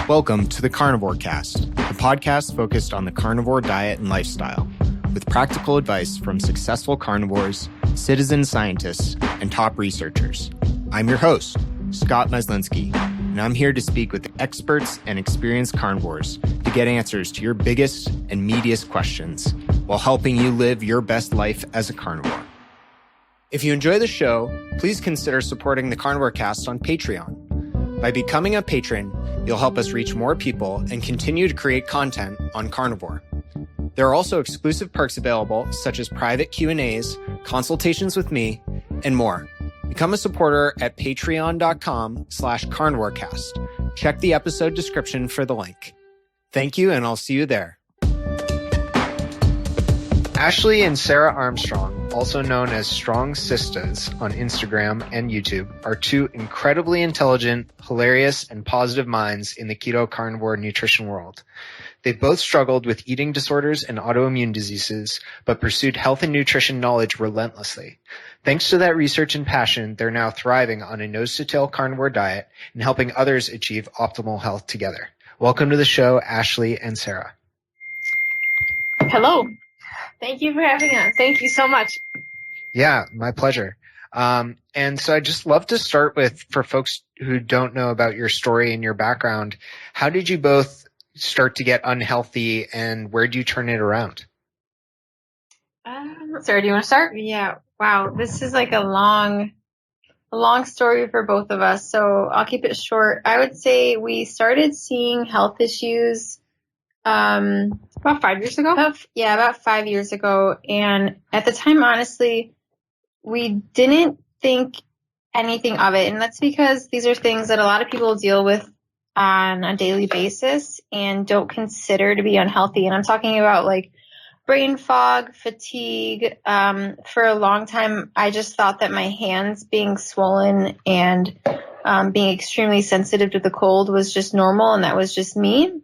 Welcome to the Carnivore Cast, the podcast focused on the carnivore diet and lifestyle, with practical advice from successful carnivores, citizen scientists, and top researchers. I'm your host, Scott Meslinski, and I'm here to speak with experts and experienced carnivores to get answers to your biggest and meatiest questions while helping you live your best life as a carnivore. If you enjoy the show, please consider supporting the Carnivore Cast on Patreon. By becoming a patron, you'll help us reach more people and continue to create content on carnivore. There are also exclusive perks available, such as private Q&As, consultations with me, and more. Become a supporter at patreon.com/carnivorecast. Check the episode description for the link. Thank you, and I'll see you there. Ashley and Sarah Armstrong, also known as Strong Sistas on Instagram and YouTube, are two incredibly intelligent, hilarious, and positive minds in the keto carnivore nutrition world. They both struggled with eating disorders and autoimmune diseases, but pursued health and nutrition knowledge relentlessly. Thanks to that research and passion, they're now thriving on a nose-to-tail carnivore diet and helping others achieve optimal health together. Welcome to the show, Ashley and Sarah. Hello. Thank you for having us. Thank you so much. Yeah, my pleasure. And so I'd just love to start with, for folks who don't know about your story and your background, how did you both start to get unhealthy and where do you turn it around? Sarah, do you want to start? Yeah. Wow. This is like a long story for both of us. So I'll keep it short. I would say we started seeing health issues about 5 years ago? About 5 years ago. And at the time, honestly, we didn't think anything of it. And that's because these are things that a lot of people deal with on a daily basis and don't consider to be unhealthy. And I'm talking about like brain fog, fatigue. For a long time, I just thought that my hands being swollen and being extremely sensitive to the cold was just normal, and that was just me.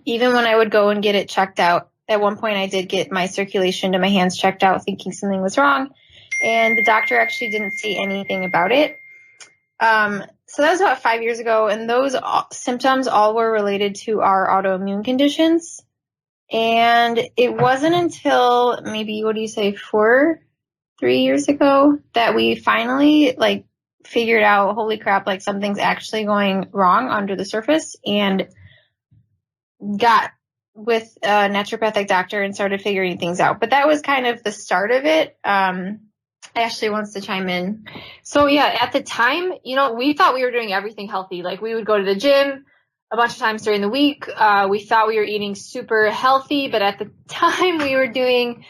Even when I would go and get it checked out, at one point I did get my circulation to my hands checked out thinking something was wrong, and the doctor actually didn't see anything about it. So that was about 5 years ago, and those symptoms all were related to our autoimmune conditions. And it wasn't until maybe, 3 years ago that we finally figured out, holy crap, something's actually going wrong under the surface, and got with a naturopathic doctor and started figuring things out. But that was kind of the start of it. Ashley wants to chime in. So yeah, at the time, we thought we were doing everything healthy. Like we would go to the gym a bunch of times during the week. We thought we were eating super healthy, but at the time we were doing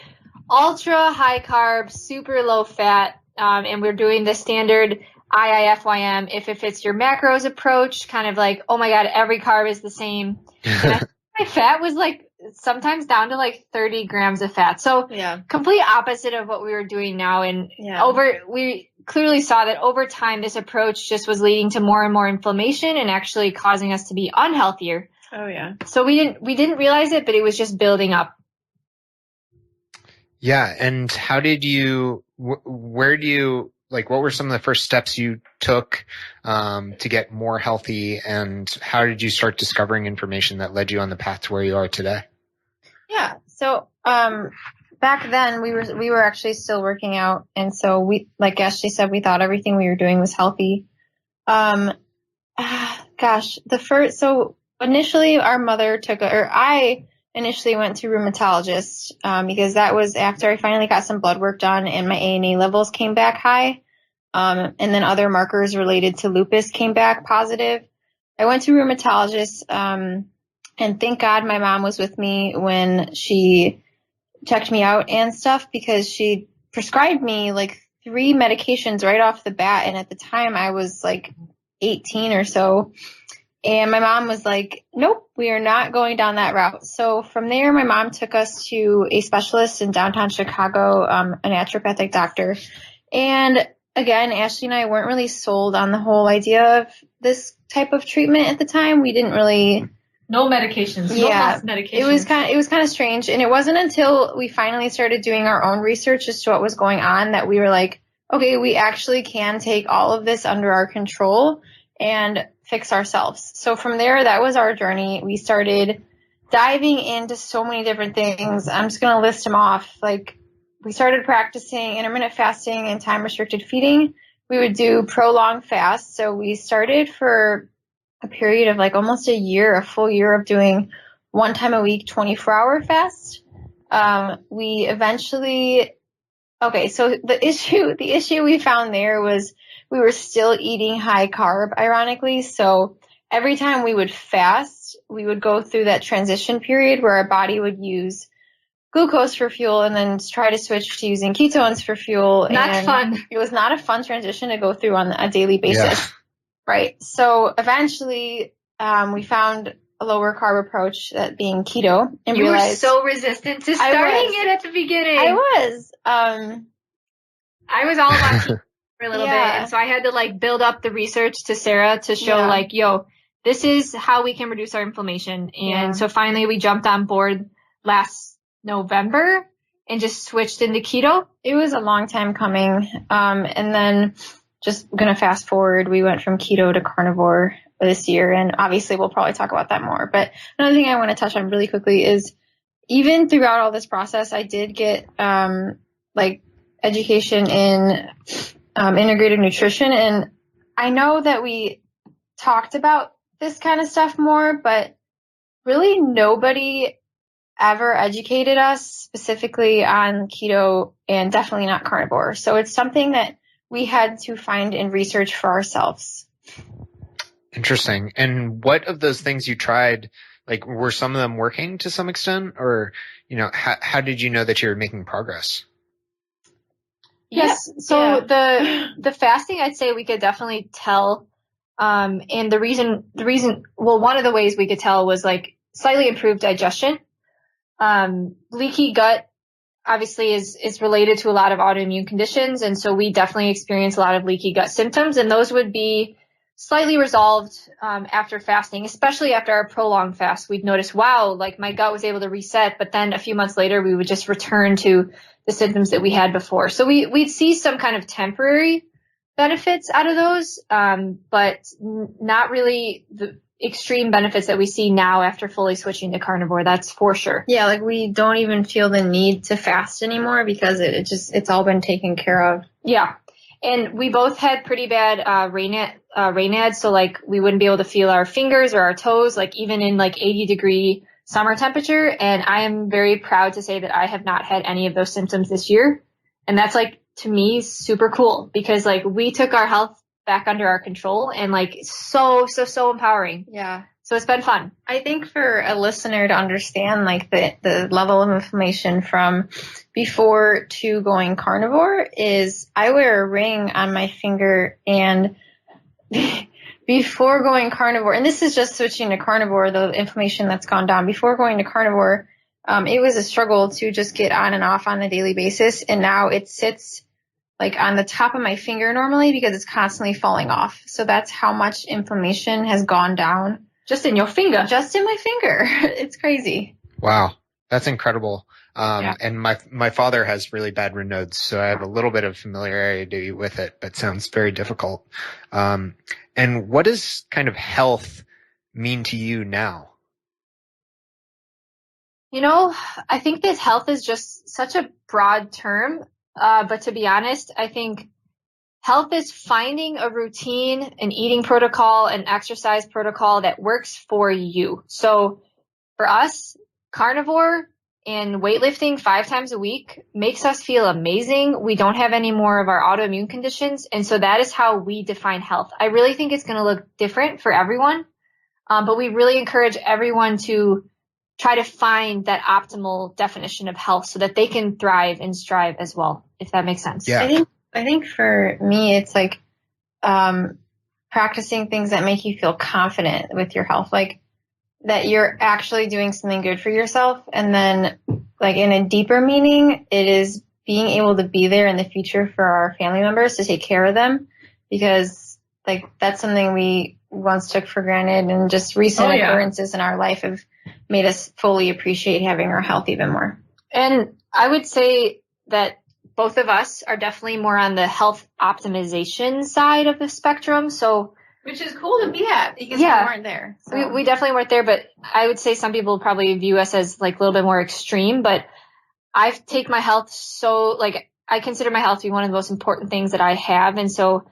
ultra high carb, super low fat, and we're doing the standard IIFYM, if it fits your macros approach, kind of like, oh my God, every carb is the same. And I think my fat was sometimes down to 30 grams of fat. So yeah, complete opposite of what we were doing now. And we clearly saw that over time, this approach just was leading to more and more inflammation and actually causing us to be unhealthier. Oh yeah. So we didn't realize it, but it was just building up. Yeah. And how did you, where do you, what were some of the first steps you took to get more healthy, and how did you start discovering information that led you on the path to where you are today? Yeah. So back then we were actually still working out, and so we, like Ashley said, we thought everything we were doing was healthy. So initially our mother I initially went to rheumatologist because that was after I finally got some blood work done and my ANA levels came back high. And then other markers related to lupus came back positive. I went to rheumatologist, and thank God my mom was with me when she checked me out and stuff, because she prescribed me 3 medications right off the bat. And at the time I was 18 or so. And my mom was like, nope, we are not going down that route. So from there, my mom took us to a specialist in downtown Chicago, a naturopathic doctor. And again, Ashley and I weren't really sold on the whole idea of this type of treatment at the time. We didn't really. No medications. Yeah, no medications. It was kind of strange. And it wasn't until we finally started doing our own research as to what was going on that we were like, okay, we actually can take all of this under our control and fix ourselves. So from there, that was our journey. We started diving into so many different things. I'm just going to list them off. Like, we started practicing intermittent fasting and time restricted feeding. We would do prolonged fasts. So we started for a period of like almost a full year of doing 1 time a week, 24-hour fast. We eventually, so the issue we found there was we were still eating high carb, ironically. So every time we would fast, we would go through that transition period where our body would use glucose for fuel and then try to switch to using ketones for fuel. Not fun. It was not a fun transition to go through on a daily basis. Yeah. Right. So eventually, we found a lower carb approach, that being keto, and you realized were so resistant to starting it at the beginning. I was. I was all about keto for a little bit, and so I had to like build up the research to Sarah to show like, yo, this is how we can reduce our inflammation. And so finally we jumped on board last November and just switched into keto. It was a long time coming. And then just gonna fast forward, we went from keto to carnivore this year, and obviously we'll probably talk about that more. But another thing I want to touch on really quickly is, even throughout all this process, I did get like education in integrated nutrition, and I know that we talked about this kind of stuff more, but really nobody ever educated us specifically on keto, and definitely not carnivore. So it's something that we had to find and research for ourselves. Interesting. And what of those things you tried, like, were some of them working to some extent, or, you know, how did you know that you were making progress? Yes. So the fasting, I'd say we could definitely tell. And the reason, one of the ways we could tell was like slightly improved digestion. Leaky gut obviously is related to a lot of autoimmune conditions. And so we definitely experience a lot of leaky gut symptoms, and those would be slightly resolved, after fasting, especially after our prolonged fast. We'd notice, wow, like my gut was able to reset, but then a few months later, we would just return to the symptoms that we had before. So we'd see some kind of temporary benefits out of those, but not really the extreme benefits that we see now after fully switching to carnivore. That's for sure. Yeah, like we don't even feel the need to fast anymore because it's all been taken care of. Yeah. And we both had pretty bad rain so like we wouldn't be able to feel our fingers or our toes, like even in like 80-degree summer temperature. And I am very proud to say that I have not had any of those symptoms this year. And that's like, to me, super cool, because like we took our health back under our control, and like so empowering. Yeah. So it's been fun. I think for a listener to understand like the level of inflammation from before to going carnivore is, I wear a ring on my finger, and before going carnivore, and this is just switching to carnivore, the inflammation that's gone down. Before going to carnivore, it was a struggle to just get on and off on a daily basis. And now it sits like on the top of my finger normally because it's constantly falling off. So that's how much inflammation has gone down. Just in your finger. Just in my finger. It's crazy. Wow. That's incredible. And my father has really bad Raynaud's, so I have a little bit of familiarity with it, but sounds very difficult. And what does kind of health mean to you now? You know, I think that health is just such a broad term. But to be honest, I think health is finding a routine, an eating protocol, an exercise protocol that works for you. So for us, carnivore and weightlifting 5 times a week makes us feel amazing. We don't have any more of our autoimmune conditions. And so that is how we define health. I really think it's going to look different for everyone. But we really encourage everyone to try to find that optimal definition of health so that they can thrive and strive as well, if that makes sense. Yeah. I think for me, it's like practicing things that make you feel confident with your health, like that you're actually doing something good for yourself. And then like in a deeper meaning, it is being able to be there in the future for our family members, to take care of them, because like that's something we once took for granted, and just recent occurrences in our life have made us fully appreciate having our health even more. And I would say that both of us are definitely more on the health optimization side of the spectrum. So Which is cool to be at because we weren't there. So. We definitely weren't there, but I would say some people probably view us as like a little bit more extreme, but I've taken my health so, like, I consider my health to be one of the most important things that I have. And so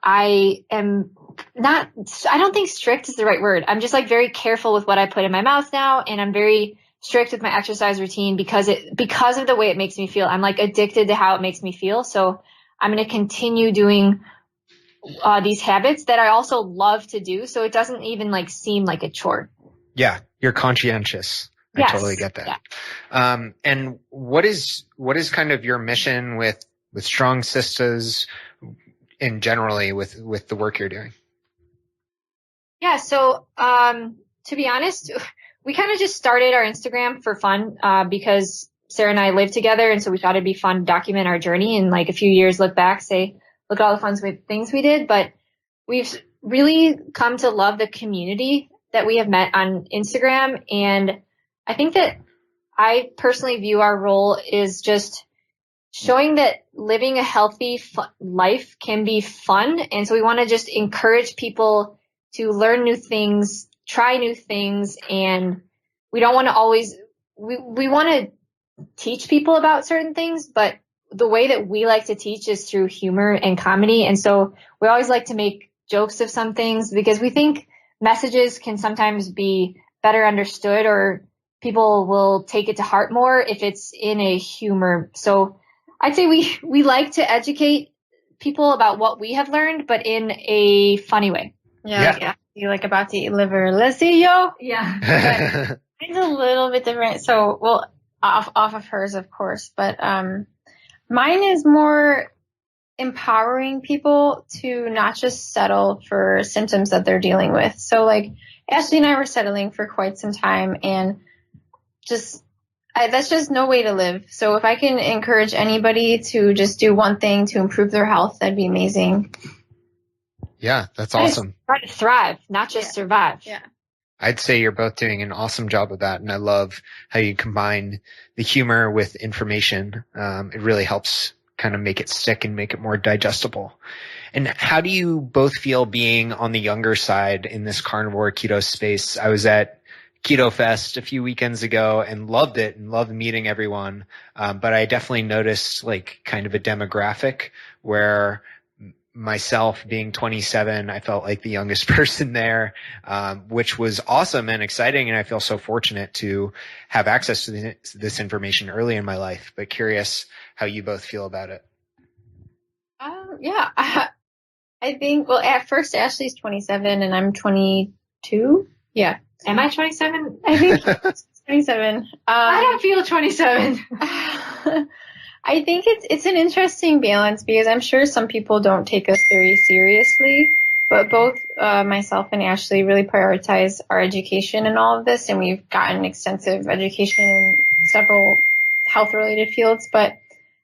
I am not, I don't think strict is the right word. I'm just like very careful with what I put in my mouth now. And I'm very strict with my exercise routine because of the way it makes me feel. I'm like addicted to how it makes me feel. So I'm going to continue doing these habits that I also love to do. So it doesn't even like seem like a chore. Yeah. You're conscientious. I totally get that. Yeah. And what is kind of your mission with Strong Sistas and generally with the work you're doing? Yeah. So, to be honest, we kind of just started our Instagram for fun, because Sarah and I live together. And so we thought it'd be fun to document our journey and like a few years look back, say, look at all the fun things we did. But we've really come to love the community that we have met on Instagram. And I think that I personally view our role is just showing that living a healthy life can be fun. And so we want to just encourage people to learn new things, try new things. And we don't want to always, we want to teach people about certain things, but the way that we like to teach is through humor and comedy. And so we always like to make jokes of some things because we think messages can sometimes be better understood or people will take it to heart more if it's in a humor. So I'd say we like to educate people about what we have learned, but in a funny way. Yeah. You like about to eat liver. Let's see, yo. Yeah. It's a little bit different. So, well, off of hers, of course, but mine is more empowering people to not just settle for symptoms that they're dealing with. So, like Ashley and I were settling for quite some time, and that's just no way to live. So if I can encourage anybody to just do one thing to improve their health, that'd be amazing. Yeah, that's awesome. Try to thrive, not just survive. Yeah. I'd say you're both doing an awesome job of that. And I love how you combine the humor with information. It really helps kind of make it stick and make it more digestible. And how do you both feel being on the younger side in this carnivore keto space? I was at Keto Fest a few weekends ago and loved it and loved meeting everyone. But I definitely noticed like kind of a demographic where myself being 27, I felt like the youngest person there, which was awesome and exciting. And I feel so fortunate to have access to this information early in my life, but curious how you both feel about it. Yeah, I think, well, at first Ashley's 27 and I'm 22. Yeah. Am I 27? I think 27. I don't feel 27. I think it's an interesting balance because I'm sure some people don't take us very seriously, but both myself and Ashley really prioritize our education in all of this, and we've gotten extensive education in several health-related fields. But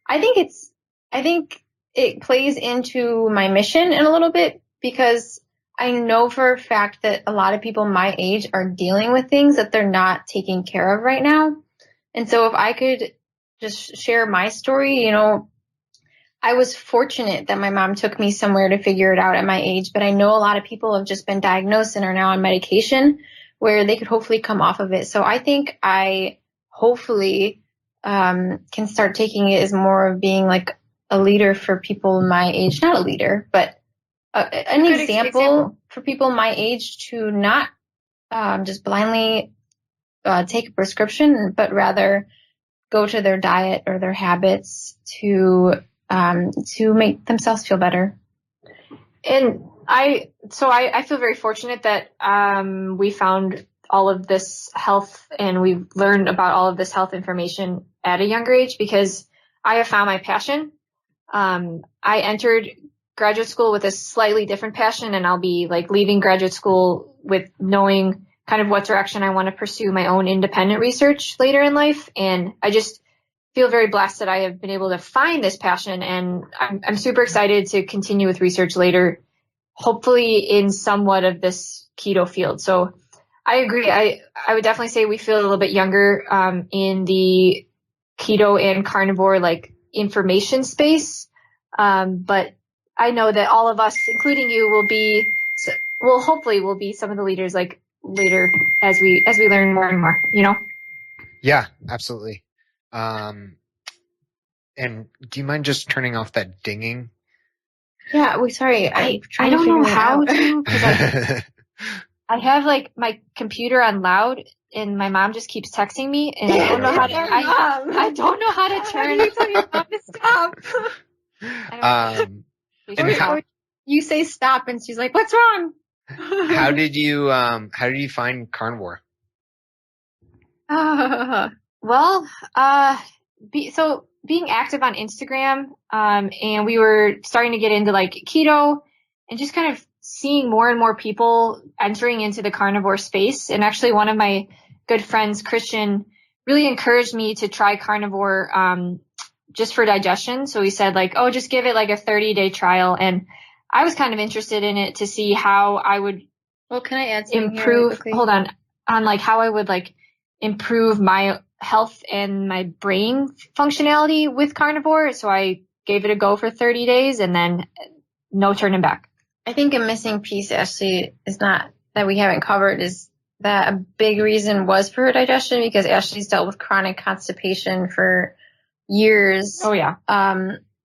I think it plays into my mission in a little bit because I know for a fact that a lot of people my age are dealing with things that they're not taking care of right now. And so if I could just share my story, you know, I was fortunate that my mom took me somewhere to figure it out at my age, but I know a lot of people have just been diagnosed and are now on medication where they could hopefully come off of it. So I think I hopefully can start taking it as more of being like a leader for people my age, not a leader, but an example for people my age to not just blindly take a prescription, but rather go to their diet or their habits to make themselves feel better. And I feel very fortunate that we found all of this health and we've learned about all of this health information at a younger age because I have found my passion. I entered graduate school with a slightly different passion, and I'll be like leaving graduate school with knowing kind of what direction I want to pursue my own independent research later in life. And I just feel very blessed that I have been able to find this passion, and I'm super excited to continue with research later, hopefully in somewhat of this keto field. So I agree. I would definitely say we feel a little bit younger in the keto and carnivore like information space. But I know that all of us, including you, will be well, hopefully we'll be some of the leaders like later as we learn more and more, you know? Yeah, absolutely. And do you mind just turning off that dinging? Yeah, sorry. I don't know how to, because I have like my computer on loud and my mom just keeps texting me and I don't know how to, I don't know how to turn. You tell your mom to stop. And you say stop and she's like, what's wrong? how did you find Carnivore? Well, being active on Instagram, and we were starting to get into like keto and just kind of seeing more and more people entering into the carnivore space. And actually one of my good friends, Christian, really encouraged me to try carnivore, just for digestion. So he said like, oh, just give it like a 30-day trial. And I was kind of interested in it to see how I would can I add something improve, on like how I would like improve my health and my brain functionality with carnivore. So I gave it a go for 30 days and then no turning back. I think a missing piece, Ashley, is not that we haven't covered is that a big reason was for her digestion because Ashley's dealt with chronic constipation for years. Oh yeah.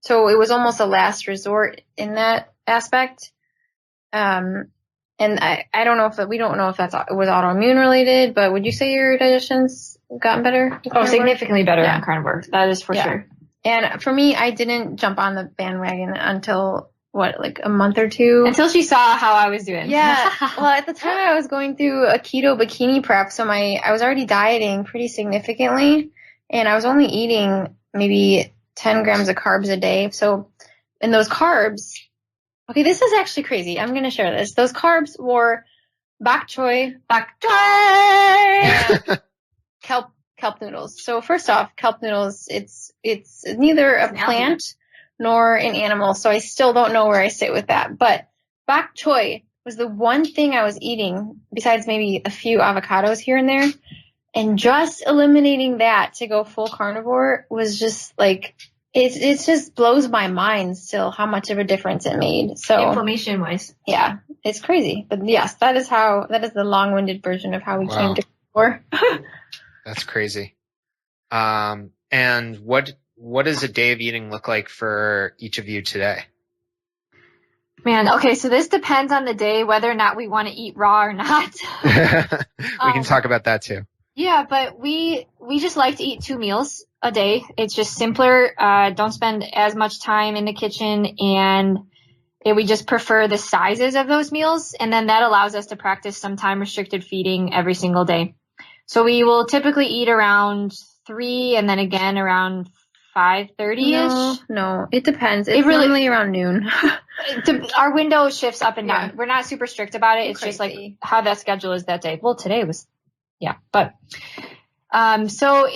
So it was almost a last resort in that aspect. And I don't know if we don't know if it was autoimmune related, but would you say your digestion's gotten better? Oh, significantly better on carnivore. That is for sure. And for me, I didn't jump on the bandwagon until like a month or two. Until she saw how I was doing. Yeah. Well, at the time I was going through a keto bikini prep, so I was already dieting pretty significantly, and I was only eating maybe 10 grams of carbs a day. So, and those carbs, okay, this is actually crazy. I'm going to share this. Those carbs were bok choy, and kelp noodles. So first off, kelp noodles, it's neither a plant nor an animal, so I still don't know where I sit with that. But bok choy was the one thing I was eating besides maybe a few avocados here and there. And just eliminating that to go full carnivore was just like, it just blows my mind still how much of a difference it made. So inflammation wise. Yeah, it's crazy. But yes, that is the long-winded version of how we came to carnivore. That's crazy. And what does a day of eating look like for each of you today? Man, okay, so this depends on the day, whether or not we want to eat raw or not. We can talk about that too. Yeah, but we just like to eat 2 meals a day. It's just simpler. Don't spend as much time in the kitchen, and we just prefer the sizes of those meals. And then that allows us to practice some time restricted feeding every single day. So we will typically eat around 3 and then again around 5:30ish. No, it depends. It's really around noon. Our window shifts up and down. We're not super strict about it. It's just like how that schedule is that day. Well, today was, but, so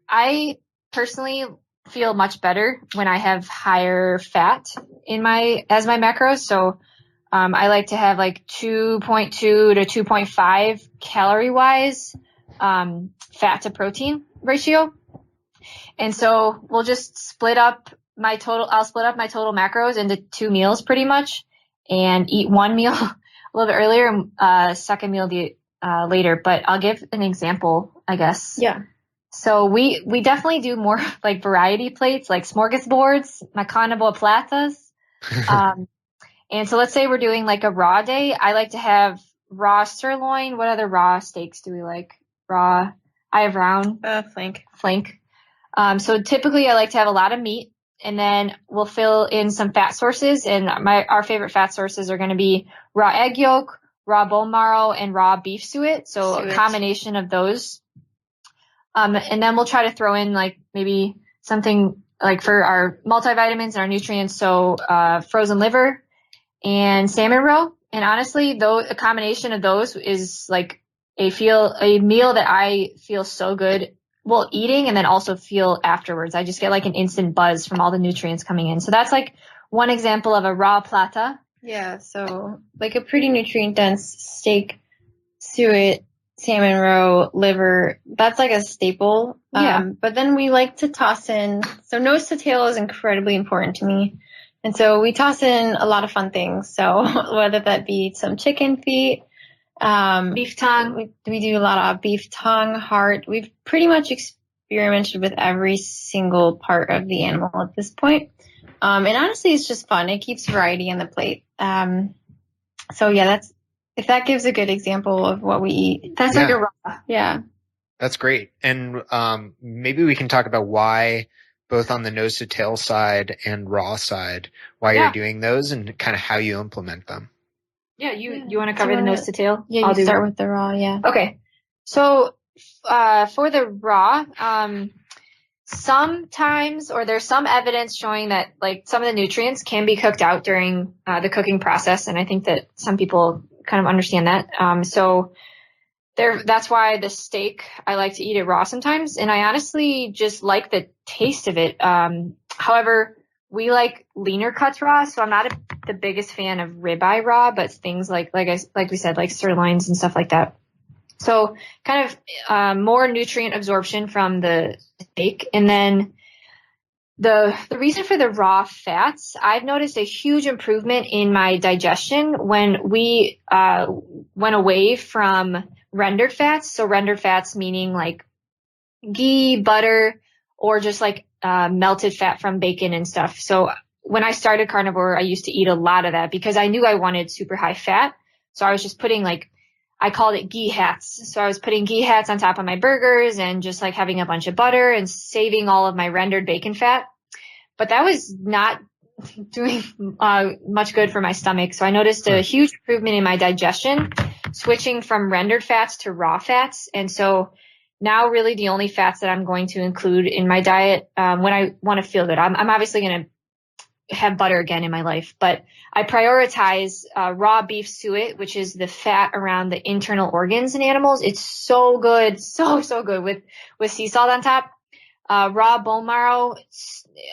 I personally feel much better when I have higher fat as my macros. So, I like to have like 2.2 to 2.5 calorie wise, fat to protein ratio. And so we'll just I'll split up my total macros into 2 meals pretty much, and eat one meal a little bit earlier, second meal later. But I'll give an example, I guess. Yeah. So we definitely do more like variety plates, like smorgasbords, my carnivore platas. And so let's say we're doing like a raw day. I like to have raw sirloin. What other raw steaks do we like? Raw. I have round. Flank. So typically I like to have a lot of meat, and then we'll fill in some fat sources. And our favorite fat sources are going to be raw egg yolk, raw bone marrow, and raw beef suet. So a combination of those. And then we'll try to throw in like maybe something like for our multivitamins and our nutrients. So, frozen liver and salmon roe. And honestly, a combination of those is like a meal that I feel so good eating, and then also feel afterwards. I just get like an instant buzz from all the nutrients coming in. So that's like one example of a raw plata. Yeah. So like a pretty nutrient dense steak, suet, salmon roe, liver. That's like a staple. Yeah. But then we like to toss in, so nose to tail is incredibly important to me. And so we toss in a lot of fun things. So whether that be some chicken feet, beef tongue, we do a lot of beef tongue, heart. We've pretty much experimented with every single part of the animal at this point. And honestly, it's just fun. It keeps variety on the plate. So yeah, if that gives a good example of what we eat. That's like a raw. Yeah. That's great. And maybe we can talk about why, both on the nose to tail side and raw side, why you're doing those and kind of how you implement them. Yeah, you want to cover the nose to tail? Yeah, I'll start with the raw, yeah. Okay. So for the raw, sometimes, or there's some evidence showing that like some of the nutrients can be cooked out during the cooking process, and I think that some people kind of understand that. So that's why the steak, I like to eat it raw sometimes, and I honestly just like the taste of it. However, we like leaner cuts raw, so I'm not the biggest fan of ribeye raw, but things like we said, like sirloins and stuff like that. So kind of more nutrient absorption from the steak. And then the reason for the raw fats, I've noticed a huge improvement in my digestion when we went away from rendered fats. So rendered fats meaning like ghee, butter, or just like melted fat from bacon and stuff. So when I started carnivore, I used to eat a lot of that because I knew I wanted super high fat. So I was just putting I called it ghee hats. So I was putting ghee hats on top of my burgers and just like having a bunch of butter and saving all of my rendered bacon fat. But that was not doing much good for my stomach. So I noticed a huge improvement in my digestion, switching from rendered fats to raw fats. And so now really the only fats that I'm going to include in my diet when I want to feel good. I'm obviously going to have butter again in my life, but I prioritize raw beef suet, which is the fat around the internal organs in animals. It's so good, so good with sea salt on top. Raw bone marrow,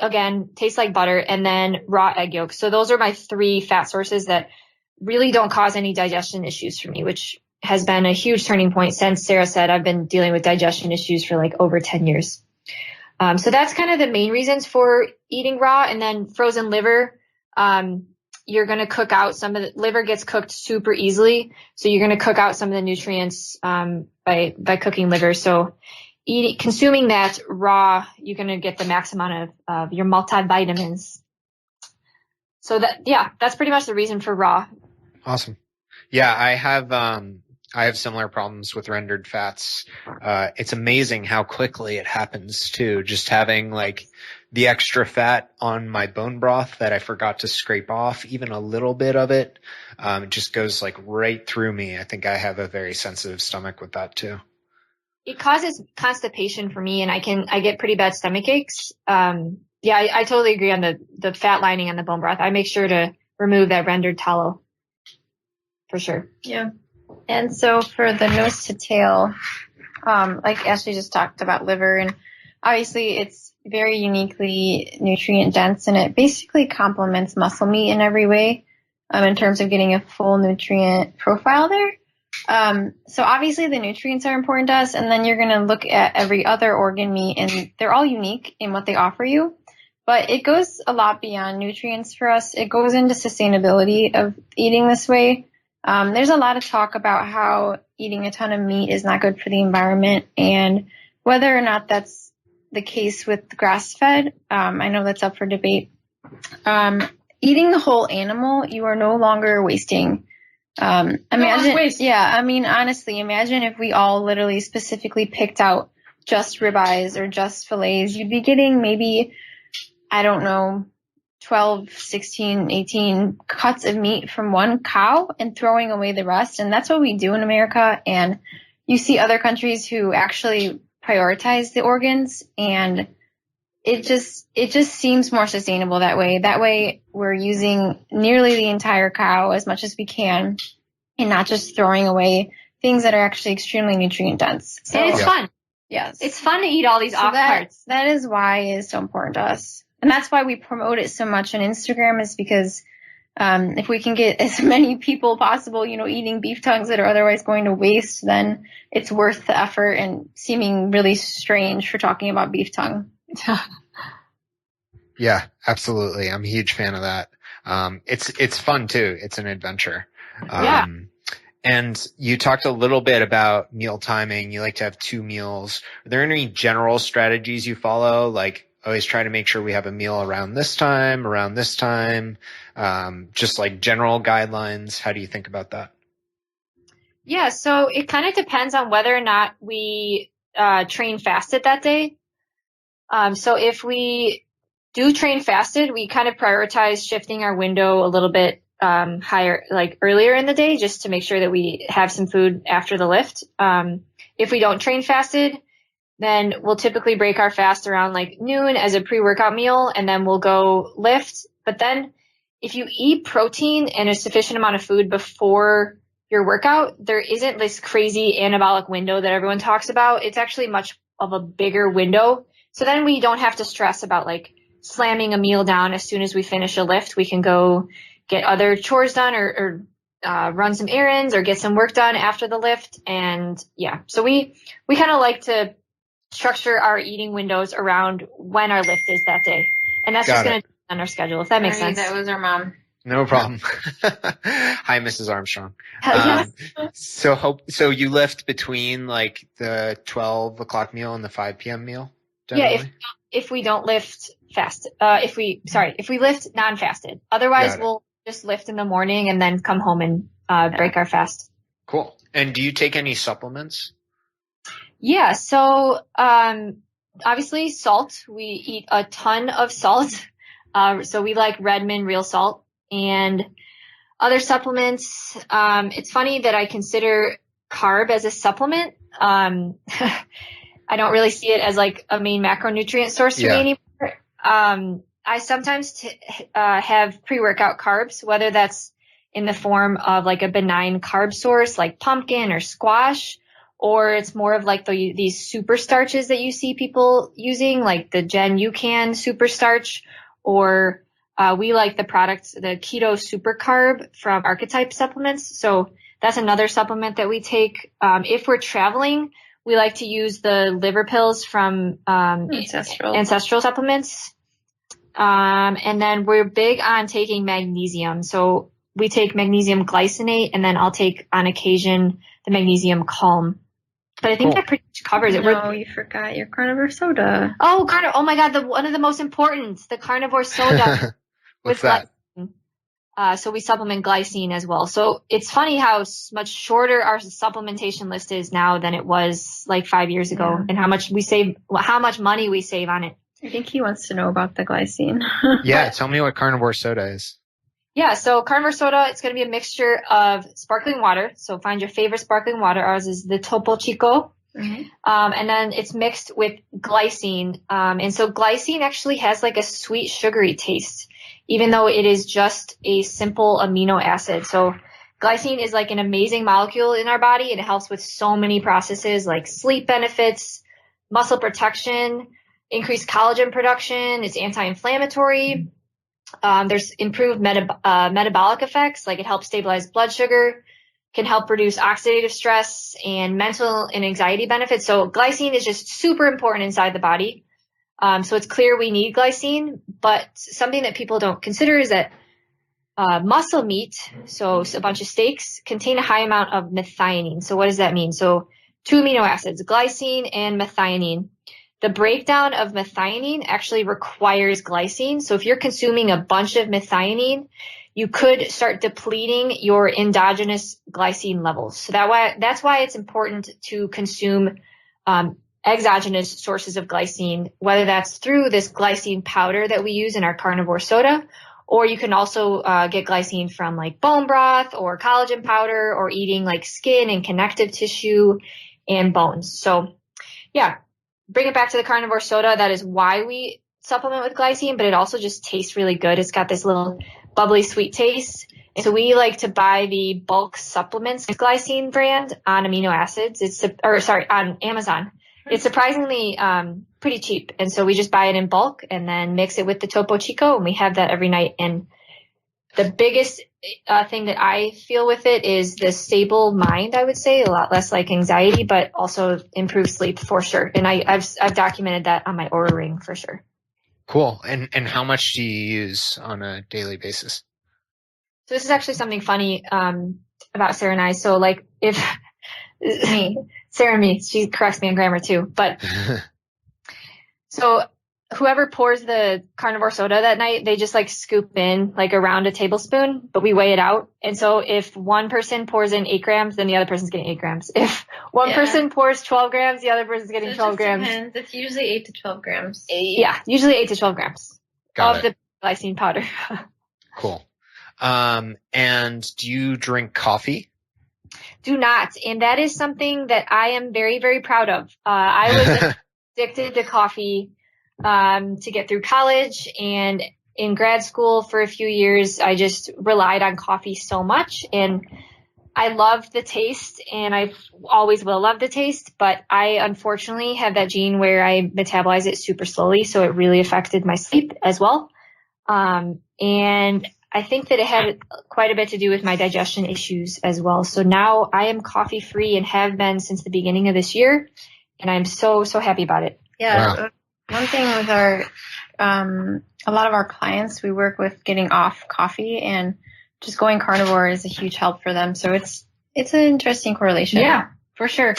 again, tastes like butter, and then raw egg yolks. So those are my 3 fat sources that really don't cause any digestion issues for me, which has been a huge turning point since Sarah said I've been dealing with digestion issues for like over 10 years. So that's kind of the main reasons for eating raw. And then frozen liver, you're going to cook out some of the liver gets cooked super easily. So you're going to cook out some of the nutrients, by cooking liver. So consuming that raw, you're going to get the max amount of your multivitamins. So that's pretty much the reason for raw. Awesome. Yeah, I have similar problems with rendered fats. It's amazing how quickly it happens too. Just having like the extra fat on my bone broth that I forgot to scrape off, even a little bit of it, just goes like right through me. I think I have a very sensitive stomach with that too. It causes constipation for me, and I get pretty bad stomach aches. I totally agree on the fat lining on the bone broth. I make sure to remove that rendered tallow for sure. Yeah. And so for the nose to tail, like Ashley just talked about liver, and obviously it's very uniquely nutrient dense, and it basically complements muscle meat in every way, in terms of getting a full nutrient profile there. So obviously the nutrients are important to us, and then you're going to look at every other organ meat, and they're all unique in what they offer you, but it goes a lot beyond nutrients for us. It goes into sustainability of eating this way. There's a lot of talk about how eating a ton of meat is not good for the environment, and whether or not that's the case with grass-fed, I know that's up for debate. Eating the whole animal, you are no longer wasting. Honestly, imagine if we all literally specifically picked out just ribeyes or just fillets. You'd be getting maybe, 12, 16, 18 cuts of meat from one cow and throwing away the rest. And that's what we do in America. And you see other countries who actually prioritize the organs, and it just seems more sustainable that way. That way we're using nearly the entire cow as much as we can and not just throwing away things that are actually extremely nutrient dense. So, and it's fun. Yes. It's fun to eat all these off parts. That is why it's so important to us. And that's why we promote it so much on Instagram, is because if we can get as many people possible, eating beef tongues that are otherwise going to waste, then it's worth the effort and seeming really strange for talking about beef tongue. Yeah, absolutely. I'm a huge fan of that. It's fun too. It's an adventure. Yeah. And you talked a little bit about meal timing. You like to have 2 meals. Are there any general strategies you follow? Like always try to make sure we have a meal around this time, just like general guidelines. How do you think about that? Yeah, so it kind of depends on whether or not we train fasted that day. So if we do train fasted, we kind of prioritize shifting our window a little bit higher, like earlier in the day, just to make sure that we have some food after the lift. If we don't train fasted, then we'll typically break our fast around like noon as a pre-workout meal, and then we'll go lift. But then if you eat protein and a sufficient amount of food before your workout, there isn't this crazy anabolic window that everyone talks about. It's actually much of a bigger window. So then we don't have to stress about like slamming a meal down as soon as we finish a lift. We can go get other chores done or run some errands or get some work done after the lift. And yeah, so we kind of like to structure our eating windows around when our lift is that day. And that's just going to be on our schedule, if that makes sense. That was our mom. No problem. Hi, Mrs. Armstrong. Yes. So you lift between like the 12 o'clock meal and the 5 p.m. meal? Generally? Yeah, if we don't lift fast, if we lift non-fasted. Otherwise, we'll just lift in the morning and then come home and break our fast. Cool. And do you take any supplements? Yeah, so obviously salt. We eat a ton of salt. So we like Redmond real salt and other supplements. It's funny that I consider carb as a supplement. I don't really see it as like a main macronutrient source for me anymore. I sometimes have pre-workout carbs, whether that's in the form of like a benign carb source like pumpkin or squash, or it's more of like these super starches that you see people using, like the Gen UCAN super starch, or we like the product, the Keto super carb from Archetype supplements. So that's another supplement that we take. If we're traveling, we like to use the liver pills from Ancestral supplements. And then we're big on taking magnesium. So we take magnesium glycinate, and then I'll take on occasion the magnesium calm. But I think that pretty much covers it. No, you forgot your carnivore soda. Oh my God, one of the most important, the carnivore soda. What's that? So we supplement glycine as well. So it's funny how much shorter our supplementation list is now than it was like 5 years ago, and how much money we save on it. I think he wants to know about the glycine. Yeah, tell me what carnivore soda is. Yeah, so carnivore soda, it's going to be a mixture of sparkling water. So find your favorite sparkling water. Ours is the Topo Chico. Mm-hmm. And then it's mixed with glycine. And so glycine actually has like a sweet, sugary taste, even though it is just a simple amino acid. So glycine is like an amazing molecule in our body, and it helps with so many processes like sleep benefits, muscle protection, increased collagen production. It's anti-inflammatory. There's improved metabolic effects, like it helps stabilize blood sugar, can help reduce oxidative stress and mental and anxiety benefits. So glycine is just super important inside the body. So it's clear we need glycine, but something that people don't consider is that muscle meat, so a bunch of steaks, contain a high amount of methionine. So what does that mean? So 2 amino acids, glycine and methionine. The breakdown of methionine actually requires glycine. So if you're consuming a bunch of methionine, you could start depleting your endogenous glycine levels. So that's why it's important to consume exogenous sources of glycine, whether that's through this glycine powder that we use in our carnivore soda, or you can also get glycine from like bone broth or collagen powder, or eating like skin and connective tissue and bones. So yeah. Bring it back to the carnivore soda. That is why we supplement with glycine, but it also just tastes really good. It's got this little bubbly sweet taste. And so we like to buy the bulk supplements glycine brand on amino acids. On Amazon. It's surprisingly pretty cheap. And so we just buy it in bulk and then mix it with the Topo Chico, and we have that every night. And the biggest thing that I feel with it is the stable mind, I would say, a lot less like anxiety, but also improved sleep for sure. And I've documented that on my Oura Ring for sure. Cool. And how much do you use on a daily basis? So this is actually something funny about Sarah and I. So like if Sarah and me, she corrects me on grammar too. But so whoever pours the carnivore soda that night, they just like scoop in like around a tablespoon, but we weigh it out. And so if one person pours in 8 grams, then the other person's getting 8 grams. If one person pours 12 grams, the other person's getting 12 grams. Depends. It's usually 8 to 12 grams. Yeah, usually 8 to 12 grams of the glycine powder. Cool. And do you drink coffee? Do not. And that is something that I am very, very proud of. I was addicted to coffee to get through college, and in grad school for a few years, I just relied on coffee so much, and I loved the taste, and I always will love the taste, but I unfortunately have that gene where I metabolize it super slowly, so it really affected my sleep as well. And I think that it had quite a bit to do with my digestion issues as well. So now I am coffee free and have been since the beginning of this year, and I'm so happy about it. Yeah. Wow. One thing with our, a lot of our clients, we work with getting off coffee, and just going carnivore is a huge help for them. So it's an interesting correlation. Yeah, for sure.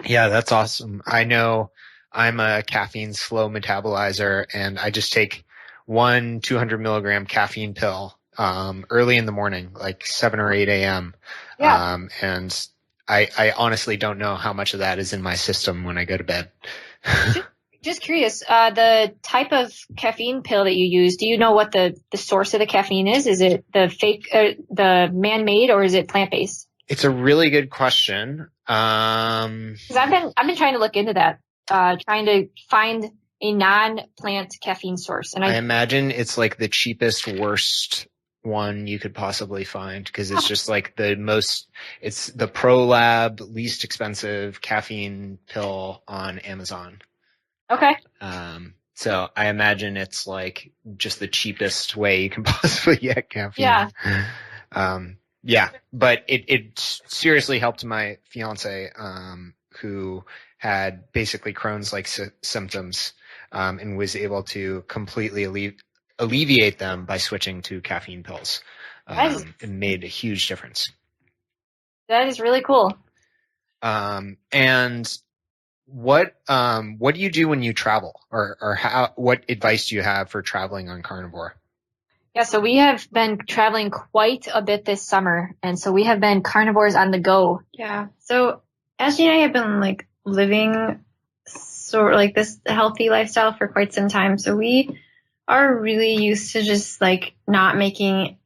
Yeah, that's awesome. I know I'm a caffeine slow metabolizer, and I just take one 200 milligram caffeine pill, early in the morning, like 7 or 8 a.m. Yeah. And I honestly don't know how much of that is in my system when I go to bed. Just curious, the type of caffeine pill that you use, do you know what the source of the caffeine is? Is it the fake, the man-made, or is it plant-based? It's a really good question. 'Cause I've been trying to look into that, trying to find a non-plant caffeine source. And I imagine it's like the cheapest, worst one you could possibly find, because it's just like it's the ProLab least expensive caffeine pill on Amazon. Okay. So I imagine it's like just the cheapest way you can possibly get caffeine. Yeah. Yeah, but it seriously helped my fiance, who had basically Crohn's-like symptoms, and was able to completely alleviate them by switching to caffeine pills. It made a huge difference. That is really cool. And what do you do when you travel, or what advice do you have for traveling on carnivore? Yeah, so we have been traveling quite a bit this summer, and so we have been carnivores on the go. Yeah. So Ashley and I have been like living sort of like this healthy lifestyle for quite some time. So we are really used to just like not making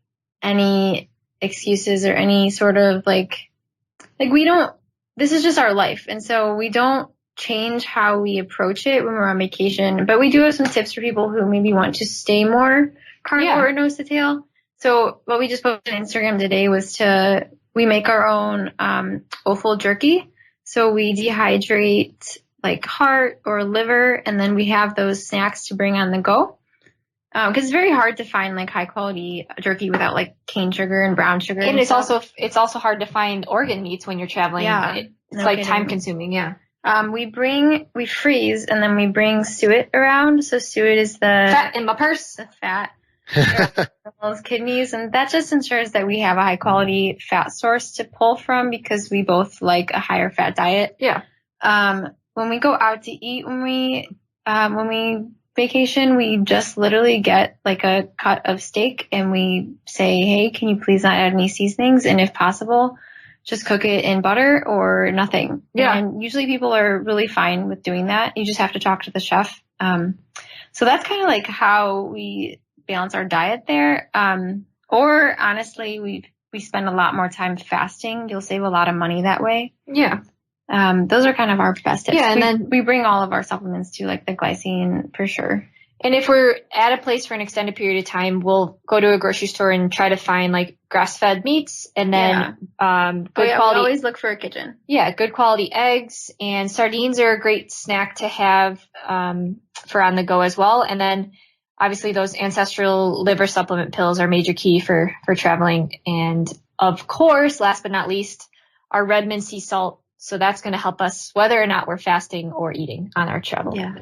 any excuses or any sort of like this is just our life. And so we don't change how we approach it when we're on vacation, but we do have some tips for people who maybe want to stay more carnivore nose to tail. So what we just posted on Instagram today was we make our own offal jerky. So we dehydrate like heart or liver, and then we have those snacks to bring on the go. Because it's very hard to find like high quality jerky without like cane sugar and brown sugar. And it's also hard to find organ meats when you're traveling. Yeah, it's like time consuming. Yeah. We freeze, and then we bring suet around. So suet is the fat in my purse. The fat. Those kidneys, and that just ensures that we have a high quality fat source to pull from, because we both like a higher fat diet. Yeah. When we go out to eat, when we vacation, we just literally get like a cut of steak, and we say, hey, can you please not add any seasonings? And if possible, just cook it in butter or nothing. Yeah. And usually people are really fine with doing that. You just have to talk to the chef. So that's kind of like how we balance our diet there. Or honestly, we spend a lot more time fasting. You'll save a lot of money that way. Yeah. Those are kind of our best tips. Yeah, and then we bring all of our supplements too, like the glycine for sure. And if we're at a place for an extended period of time, we'll go to a grocery store and try to find like grass-fed meats, and then good quality. We always look for a kitchen. Yeah, good quality eggs, and sardines are a great snack to have for on the go as well. And then obviously those ancestral liver supplement pills are major key for traveling. And of course, last but not least, our Redmond sea salt. So that's going to help us whether or not we're fasting or eating on our travel. Yeah.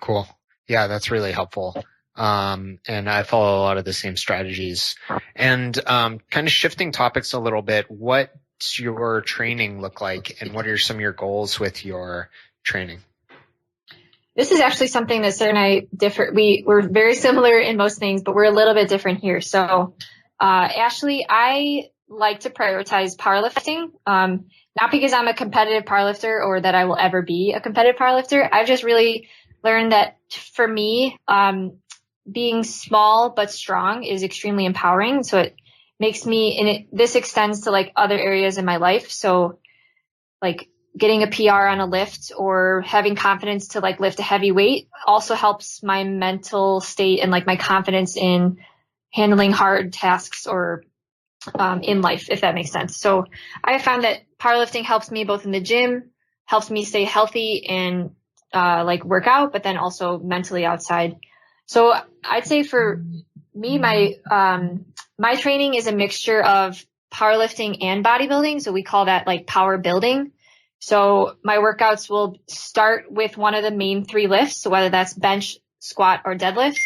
Cool. Yeah, that's really helpful. And I follow a lot of the same strategies. And kind of shifting topics a little bit, what's your training look like, and what are some of your goals with your training? This is actually something that Sarah and I differ. We're very similar in most things, but we're a little bit different here. So, Ashley, I like to prioritize powerlifting. Not because I'm a competitive powerlifter or that I will ever be a competitive powerlifter. I've just really learned that for me, being small but strong is extremely empowering. So it makes me, and this extends to like other areas in my life. So like getting a PR on a lift or having confidence to like lift a heavy weight also helps my mental state and like my confidence in handling hard tasks or in life, if that makes sense. So I have found that powerlifting helps me both in the gym, helps me stay healthy and like work out, but then also mentally outside. So I'd say for me, my training is a mixture of powerlifting and bodybuilding. So we call that like power building. So my workouts will start with one of the main 3 lifts. So whether that's bench, squat, or deadlift,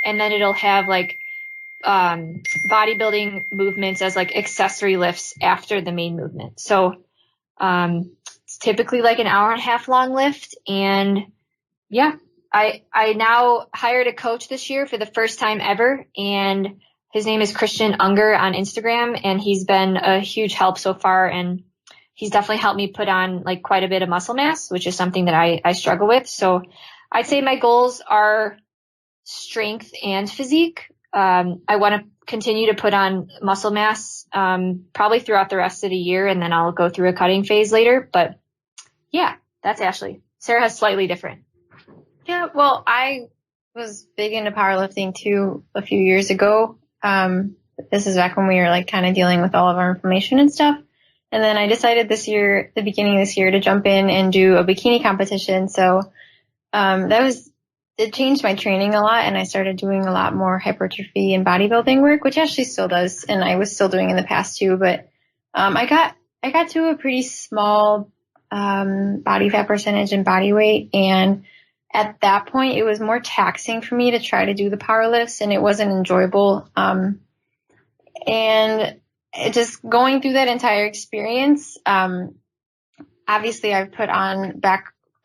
and then it'll have like bodybuilding movements as like accessory lifts after the main movement. So it's typically like an hour and a half long lift. And yeah, I now hired a coach this year for the first time ever, and his name is Christian Unger on Instagram, and he's been a huge help so far, and he's definitely helped me put on like quite a bit of muscle mass, which is something that I struggle with. So I'd say my goals are strength and physique. I want to continue to put on muscle mass, probably throughout the rest of the year, and then I'll go through a cutting phase later. But yeah, that's Ashley. Sarah has slightly different. Yeah, well, I was big into powerlifting too a few years ago. This is back when we were like kind of dealing with all of our inflammation and stuff. And then I decided this year, the beginning of this year, to jump in and do a bikini competition. So it changed my training a lot, and I started doing a lot more hypertrophy and bodybuilding work, which Ashley still does, and I was still doing in the past too. But I got to a pretty small body fat percentage and body weight, and at that point, it was more taxing for me to try to do the power lifts, and it wasn't enjoyable. And just going through that entire experience, obviously I've put on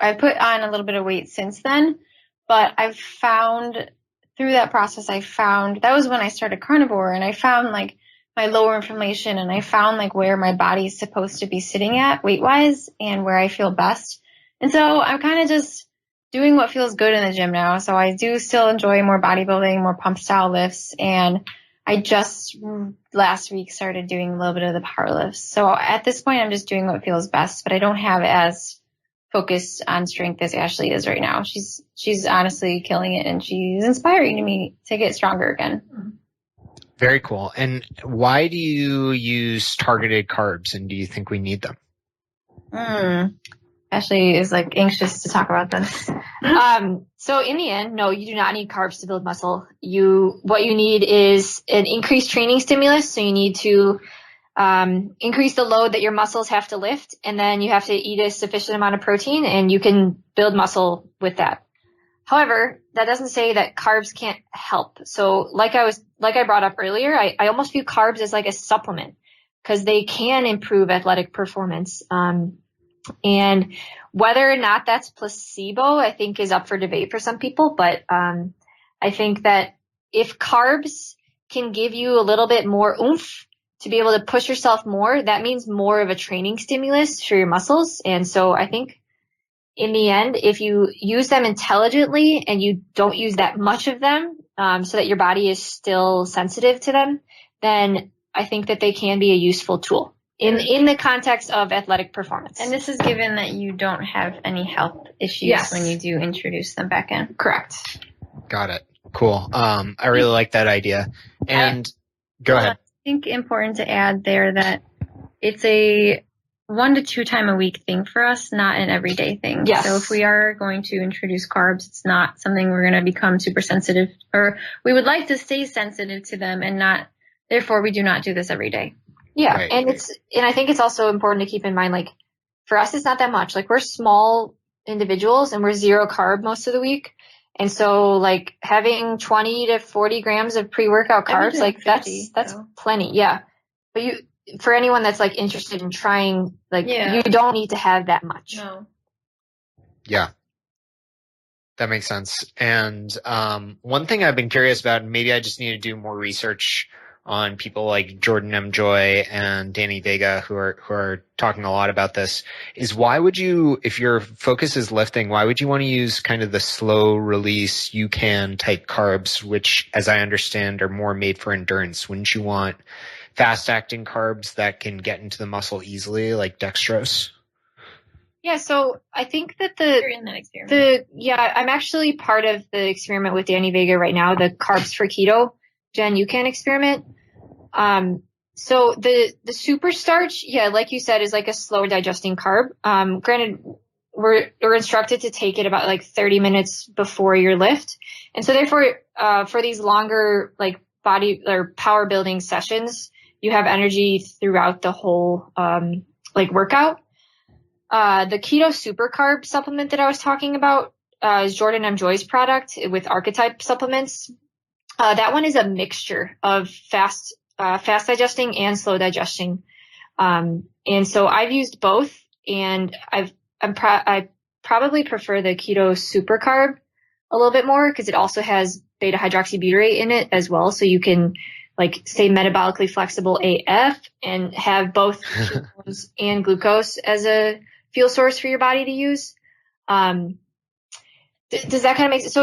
a little bit of weight since then, but I've found through that process, that was when I started carnivore, and I found like my lower inflammation, and I found like where my body's supposed to be sitting at weight wise and where I feel best. And so I'm kind of just doing what feels good in the gym now. So I do still enjoy more bodybuilding, more pump style lifts. And I just last week started doing a little bit of the power lifts. So at this point, I'm just doing what feels best, but I don't have as focused on strength as Ashley is right now. She's honestly killing it, and she's inspiring me to get stronger again. Very cool. And why do you use targeted carbs, and do you think we need them? Ashley is like anxious to talk about this. So in the end, no, you do not need carbs to build muscle. What you need is an increased training stimulus. So you need to increase the load that your muscles have to lift, and then you have to eat a sufficient amount of protein, and you can build muscle with that. However, that doesn't say that carbs can't help. So like I brought up earlier, I almost view carbs as like a supplement, because they can improve athletic performance. And whether or not that's placebo, I think is up for debate for some people. But I think that if carbs can give you a little bit more oomph to be able to push yourself more, that means more of a training stimulus for your muscles. And so I think in the end, if you use them intelligently and you don't use that much of them, so that your body is still sensitive to them, then I think that they can be a useful tool in the context of athletic performance. And this is given that you don't have any health issues when you do introduce them back in. Correct. Got it. Cool. I really like that idea. And go ahead. I think important to add there that it's a 1 to 2 time a week thing for us, not an everyday thing. Yes. So if we are going to introduce carbs, it's not something we're going to become super sensitive, or we would like to stay sensitive to them, and therefore we do not do this every day. Yeah. Right. And I think it's also important to keep in mind, like, for us, it's not that much. Like, we're small individuals and we're 0 carb most of the week. And so like having 20 to 40 grams of pre-workout carbs, like 50, that's plenty. Yeah. But for anyone that's like interested in trying, like you don't need to have that much. No. Yeah. That makes sense. And one thing I've been curious about, and maybe I just need to do more research on people like Jordan M. Joy and Danny Vega who are talking a lot about this, is why would you, if your focus is lifting, why would you want to use kind of the slow release type carbs, which as I understand are more made for endurance? Wouldn't you want fast acting carbs that can get into the muscle easily, like dextrose? Yeah, so I think that You're in that experiment. I'm actually part of the experiment with Danny Vega right now, the Carbs for Keto Jen UCAN experiment. So the super starch, like you said, is like a slower digesting carb. Granted, we're instructed to take it about like 30 minutes before your lift. And so therefore, for these longer like body or power building sessions, you have energy throughout the whole, like workout. The keto super carb supplement that I was talking about, is Jordan M. Joy's product with Archetype supplements. That one is a mixture of fast digesting and slow digesting. And so I've used both, and I probably prefer the keto super carb a little bit more because it also has beta hydroxybutyrate in it as well. So you can like stay metabolically flexible AF and have both ketones and glucose as a fuel source for your body to use. Does that kind of make sense? So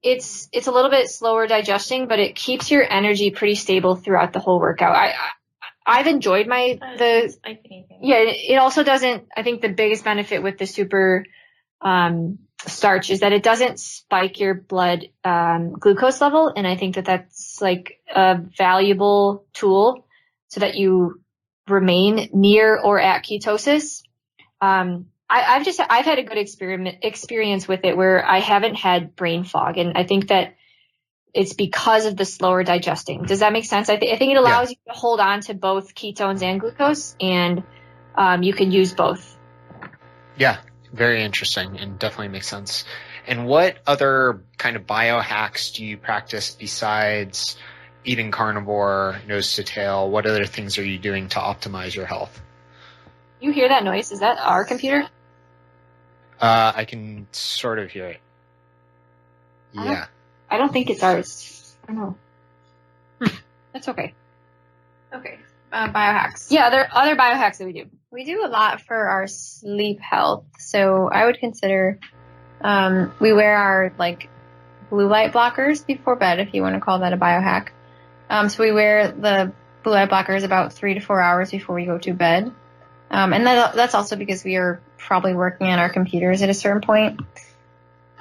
it's a little bit slower digesting, but it keeps your energy pretty stable throughout the whole workout. I've enjoyed it also doesn't, I think the biggest benefit with the super, starch is that it doesn't spike your blood, glucose level. And I think that that's like a valuable tool so that you remain near or at ketosis. I've had a good experience with it where I haven't had brain fog, and I think that it's because of the slower digesting. Does that make sense? I think it allows you to hold on to both ketones and glucose, and you can use both. Yeah, very interesting, and definitely makes sense. And what other kind of biohacks do you practice besides eating carnivore, nose to tail? What other things are you doing to optimize your health? You hear that noise? Is that our computer? I can sort of hear it. Yeah. I don't think it's ours. I don't know. That's okay. Okay. Biohacks. Yeah, there are other biohacks that we do. We do a lot for our sleep health. So I would consider, we wear our like blue light blockers before bed, if you want to call that a biohack. So we wear the blue light blockers about 3 to 4 hours before we go to bed. And that's also because we are probably working on our computers at a certain point.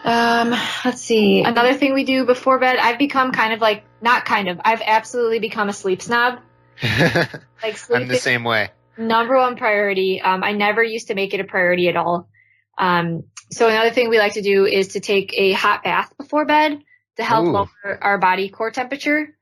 Let's see. Another thing we do before bed, I've become I've absolutely become a sleep snob. Like sleep I'm the same way. Number one priority. I never used to make it a priority at all. So another thing we like to do is to take a hot bath before bed to help lower our body core temperature.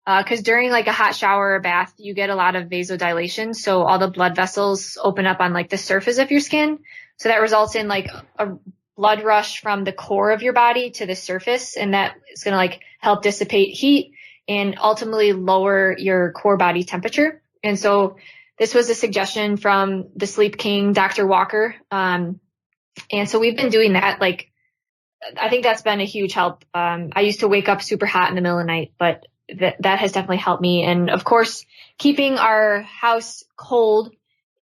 Cause during like a hot shower or bath, you get a lot of vasodilation. So all the blood vessels open up on like the surface of your skin. So that results in like a blood rush from the core of your body to the surface. And that is going to like help dissipate heat and ultimately lower your core body temperature. And so this was a suggestion from the Sleep King, Dr. Walker. And so we've been doing that. Like, I think that's been a huge help. I used to wake up super hot in the middle of the night, but that has definitely helped me. And of course, keeping our house cold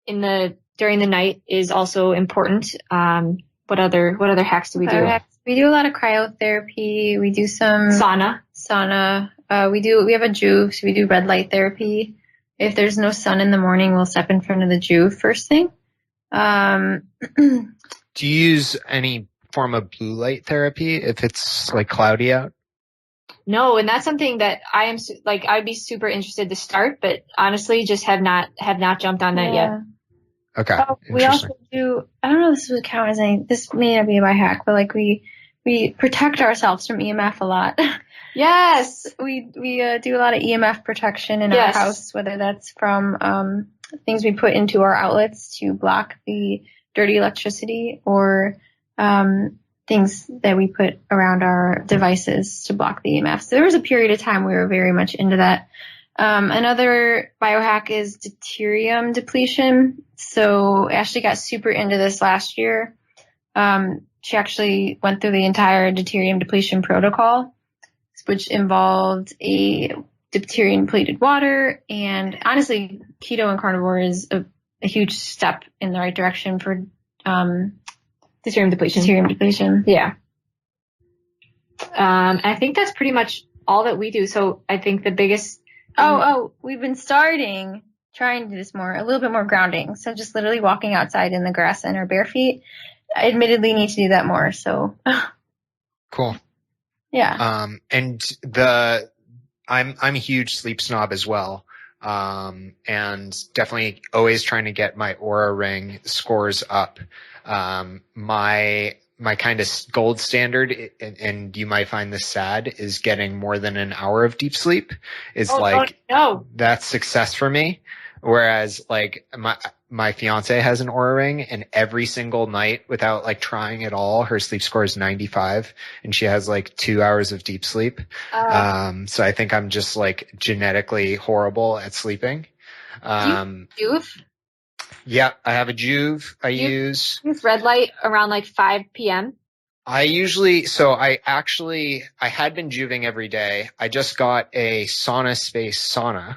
during the night is also important. What other hacks do we do? We do a lot of cryotherapy. We do some sauna. We have a Joovv, so we do red light therapy. If there's no sun in the morning, we'll step in front of the Joovv first thing. Do you use any form of blue light therapy if it's like cloudy out? No, and that's something that I'd be super interested to start, but honestly just have not jumped on that yet. Okay. We also do, I don't know if this would count as this may not be a biohack, but like we protect ourselves from EMF a lot. Yes. We do a lot of EMF protection in our house, whether that's from things we put into our outlets to block the dirty electricity or things that we put around our devices to block the EMFs. So there was a period of time we were very much into that. Another biohack is deuterium depletion. So Ashley got super into this last year. She actually went through the entire deuterium depletion protocol, which involved a deuterium depleted water. And honestly, keto and carnivore is a huge step in the right direction for Deuterium depletion. Deuterium depletion. Yeah. I think that's pretty much all that we do. So I think the biggest. We've been trying to do this more, a little bit more grounding. So just literally walking outside in the grass in our bare feet. I admittedly need to do that more. So. Cool. Yeah. And I'm a huge sleep snob as well. And definitely always trying to get my Oura Ring scores up. My kind of gold standard, and you might find this sad, is getting more than an hour of deep sleep is that's success for me. Whereas like my fiance has an Oura Ring, and every single night without like trying at all, her sleep score is 95 and she has like 2 hours of deep sleep. So I think I'm just like genetically horrible at sleeping. Juve? Yeah, I have a Juve. I use red light around like 5 p.m. I had been juving every day. I just got a sauna space sauna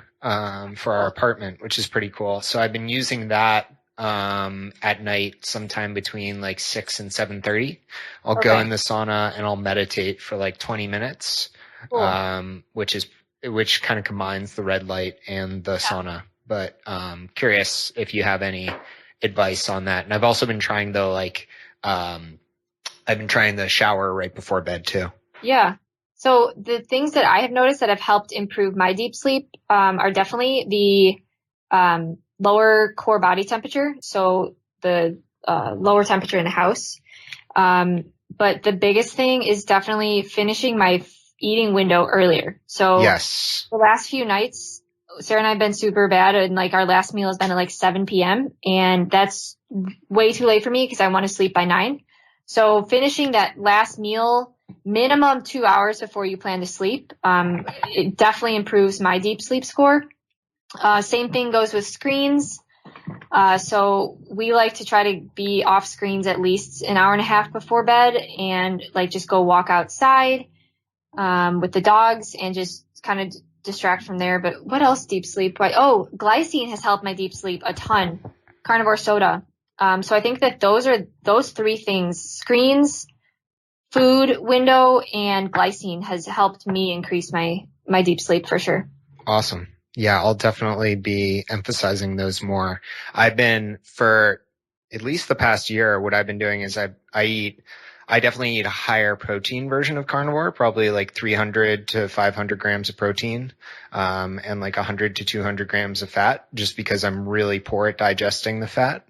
for our apartment, which is pretty cool. So I've been using that at night sometime between like 6 and 7:30. I'll go in the sauna and I'll meditate for like 20 minutes, which kind of combines the red light and the sauna. But curious if you have any advice on that. And I've also been trying the shower right before bed too. Yeah. So the things that I have noticed that have helped improve my deep sleep are definitely the lower core body temperature. So the lower temperature in the house. But the biggest thing is definitely finishing my eating window earlier. So yes, the last few nights, Sarah and I have been super bad, and like our last meal has been at like 7 p.m. and that's way too late for me because I want to sleep by 9. So finishing that last meal minimum 2 hours before you plan to sleep, it definitely improves my deep sleep score. Same thing goes with screens. So we like to try to be off screens at least an hour and a half before bed and like just go walk outside with the dogs and just kind of distract from there. But what else deep sleep? Glycine has helped my deep sleep a ton. Carnivore soda. So I think that those 3 things, screens, food window, and glycine has helped me increase my deep sleep for sure. Awesome. Yeah, I'll definitely be emphasizing those more. I've been, for at least the past year, what I've been doing is I definitely eat a higher protein version of carnivore, probably like 300 to 500 grams of protein, and like 100 to 200 grams of fat, just because I'm really poor at digesting the fat.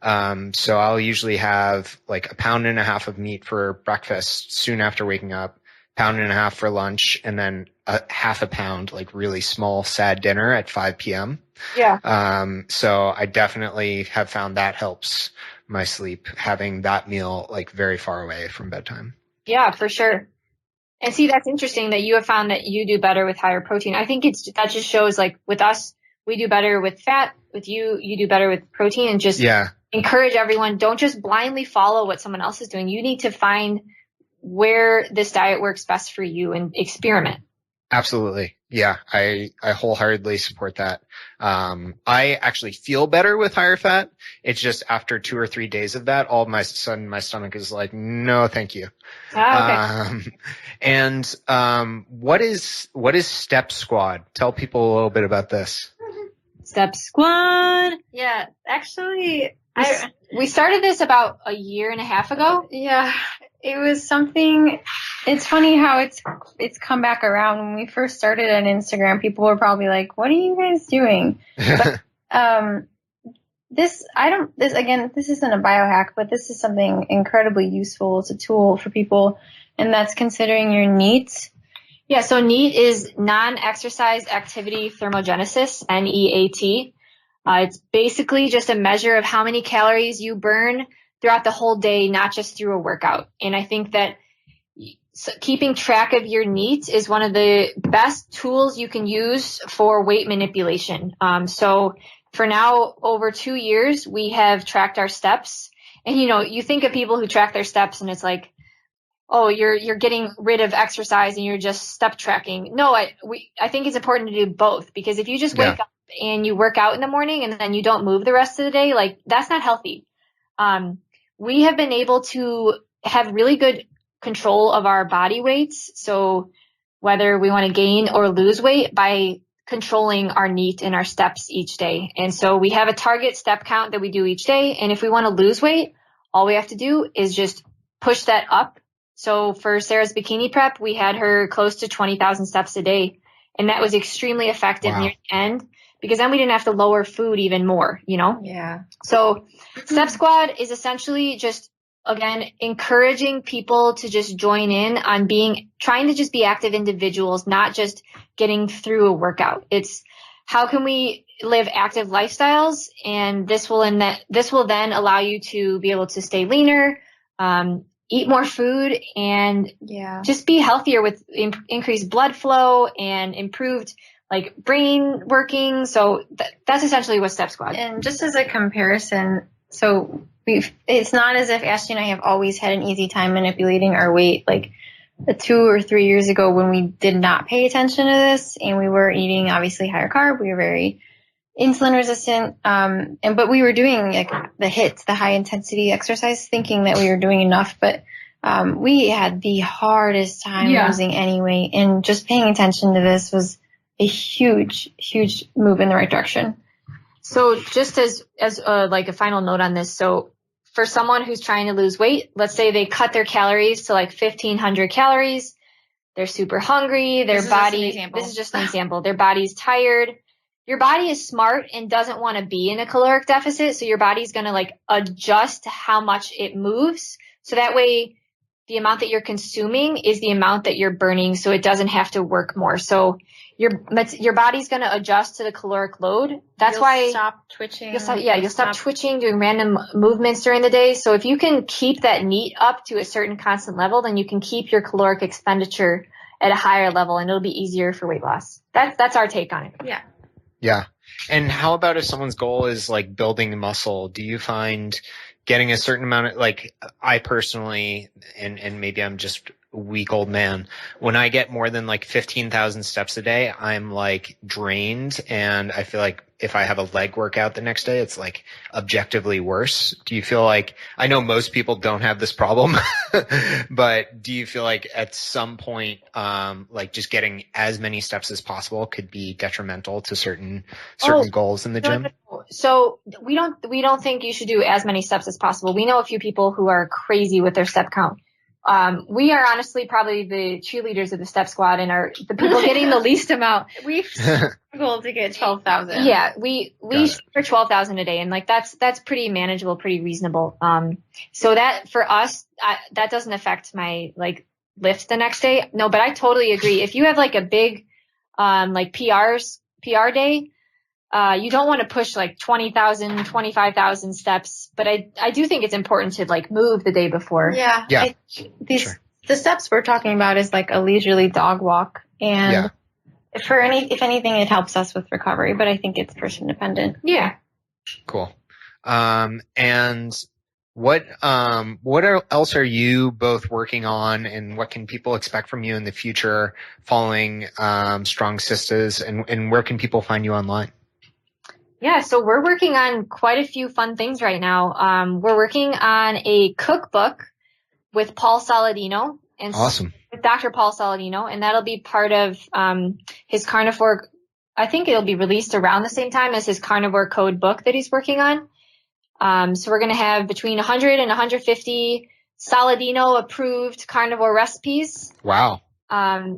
So I'll usually have like 1.5 pounds of meat for breakfast soon after waking up, 1.5 pounds for lunch, and then a 0.5 pound, like really small, sad dinner at 5 p.m. Yeah. So I definitely have found that helps my sleep, having that meal like very far away from bedtime. Yeah, for sure. And see, that's interesting that you have found that you do better with higher protein. I think that just shows like with us, we do better with fat. With you do better with protein, and just encourage everyone. Don't just blindly follow what someone else is doing. You need to find where this diet works best for you and experiment. Absolutely. Yeah, I wholeheartedly support that. I actually feel better with higher fat. It's just after 2 or 3 days of that, all of my sudden my stomach is like, no, thank you. Okay. What is Step Squad? Tell people a little bit about this. Step Squad. Yeah, actually, we started this about a year and a half ago. Yeah, it was something. It's funny how it's come back around. When we first started on Instagram, people were probably like, "What are you guys doing?" But, this isn't a biohack, but this is something incredibly useful. It's a tool for people, and that's considering your NEAT. Yeah, so NEAT is non-exercise activity thermogenesis, NEAT. It's basically just a measure of how many calories you burn throughout the whole day, not just through a workout. And I think that keeping track of your NEAT is one of the best tools you can use for weight manipulation. So for now, over 2 years, we have tracked our steps. And, you know, you think of people who track their steps and it's like, oh, you're getting rid of exercise and you're just step tracking. No, I think it's important to do both, because if you just wake up and you work out in the morning and then you don't move the rest of the day, like, that's not healthy. We have been able to have really good control of our body weights. So whether we want to gain or lose weight by controlling our NEAT and our steps each day. And so we have a target step count that we do each day. And if we want to lose weight, all we have to do is just push that up. So for Sarah's bikini prep, we had her close to 20,000 steps a day. And that was extremely effective near the end, because then we didn't have to lower food even more, you know? Yeah. So Step Squad is essentially just, again, encouraging people to just join in on trying to just be active individuals, not just getting through a workout. It's how can we live active lifestyles, and this will then allow you to be able to stay leaner, eat more food, and just be healthier with increased blood flow and improved like brain working. So that's essentially what Step Squad. And just as a comparison, so it's not as if Ashley and I have always had an easy time manipulating our weight. Like 2 or 3 years ago, when we did not pay attention to this and we were eating obviously higher carb, we were very insulin resistant. But we were doing like the HIIT, the high intensity exercise, thinking that we were doing enough, but we had the hardest time losing any weight, and just paying attention to this was a huge, huge move in the right direction. So just as like a final note on this, so for someone who's trying to lose weight, let's say they cut their calories to like 1,500 calories. They're super hungry. This is just an example. Their body's tired. Your body is smart and doesn't want to be in a caloric deficit. So your body's going to like adjust how much it moves. So that way the amount that you're consuming is the amount that you're burning. So it doesn't have to work more. So your body's going to adjust to the caloric load. That's why you'll stop twitching. You'll stop twitching, doing random movements during the day. So if you can keep that NEAT up to a certain constant level, then you can keep your caloric expenditure at a higher level, and it'll be easier for weight loss. That's our take on it. Yeah. Yeah. And how about if someone's goal is like building muscle? Do you find getting a certain amount of, like, I personally, and maybe I'm just a weak old man, when I get more than like 15,000 steps a day, I'm like drained, and I feel like if I have a leg workout the next day, it's like objectively worse. Do you feel like, I know most people don't have this problem, but do you feel like at some point, like just getting as many steps as possible could be detrimental to certain goals in the gym? So we don't think you should do as many steps as possible. We know a few people who are crazy with their step count. We are honestly probably the cheerleaders of the Step Squad and are the people getting the least amount. We've struggled to get 12,000. Yeah, we shoot for 12,000 a day, and like that's pretty manageable, pretty reasonable. So that for us, that doesn't affect my like lift the next day. No, but I totally agree. If you have like a big like PR day, you don't want to push like 20,000, 25,000 steps, but I do think it's important to like move the day before. Yeah. The steps we're talking about is like a leisurely dog walk, and if anything, it helps us with recovery, but I think it's person dependent. Yeah. Cool. And what else are you both working on, and what can people expect from you in the future following Strong Sistas, and where can people find you online? Yeah, so we're working on quite a few fun things right now. We're working on a cookbook with Paul Saladino, and awesome. With Dr. Paul Saladino, and that'll be part of his carnivore. I think it'll be released around the same time as his carnivore code book that he's working on. So we're going to have between 100 and 150 Saladino approved carnivore recipes. Wow.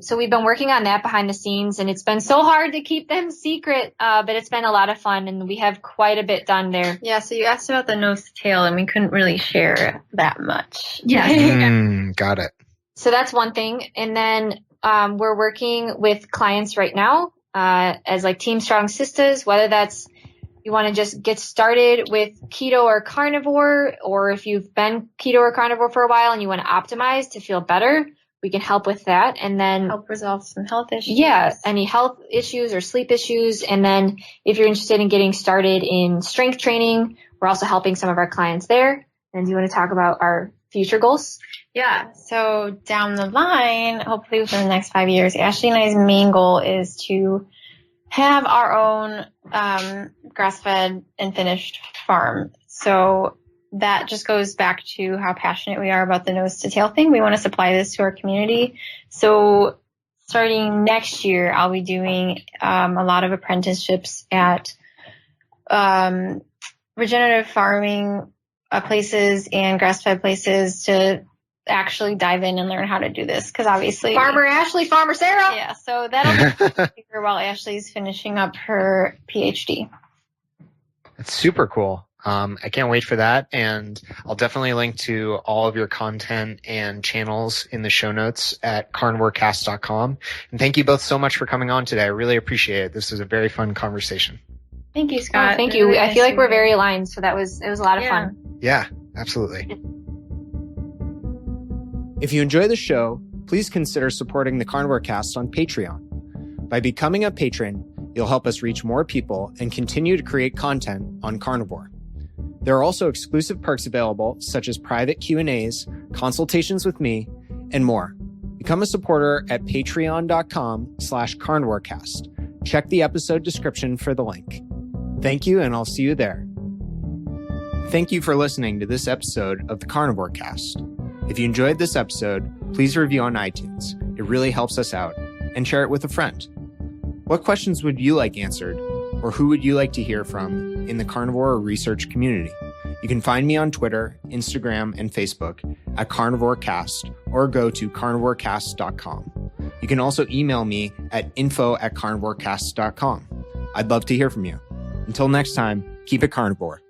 So we've been working on that behind the scenes, and it's been so hard to keep them secret, but it's been a lot of fun, and we have quite a bit done there. Yeah, so you asked about the nose to tail, and we couldn't really share that much. Yeah. Got it. So that's one thing. And then we're working with clients right now as like Team Strong Sistas, whether that's you want to just get started with keto or carnivore, or if you've been keto or carnivore for a while and you want to optimize to feel better, we can help with that. And then help resolve some health issues. Yeah, any health issues or sleep issues. And then if you're interested in getting started in strength training, we're also helping some of our clients there. And do you want to talk about our future goals? Yeah. So down the line, hopefully within the next 5 years, Ashley and I's main goal is to have our own grass-fed and finished farm. So that just goes back to how passionate we are about the nose to tail thing. We want to supply this to our community. So starting next year, I'll be doing a lot of apprenticeships at regenerative farming places and grass-fed places to actually dive in and learn how to do this. Because obviously, Farmer Ashley, Farmer Sarah. Yeah, so that'll be while Ashley's finishing up her PhD. That's super cool. I can't wait for that. And I'll definitely link to all of your content and channels in the show notes at carnivorecast.com. And thank you both so much for coming on today. I really appreciate it. This was a very fun conversation. Thank you, Scott. Thank you. I feel like we're very aligned. So it was a lot of fun. Yeah, absolutely. If you enjoy the show, please consider supporting the Carnivore Cast on Patreon. By becoming a patron, you'll help us reach more people and continue to create content on carnivore. There are also exclusive perks available, such as private Q&As, consultations with me, and more. Become a supporter at patreon.com/carnivorecast. Check the episode description for the link. Thank you, and I'll see you there. Thank you for listening to this episode of the Carnivore Cast. If you enjoyed this episode, please review on iTunes. It really helps us out. And share it with a friend. What questions would you like answered? Or who would you like to hear from in the carnivore research community? You can find me on Twitter, Instagram, and Facebook at Carnivore Cast, or go to carnivorecast.com. You can also email me at info@carnivorecast.com. I'd love to hear from you. Until next time, keep it carnivore.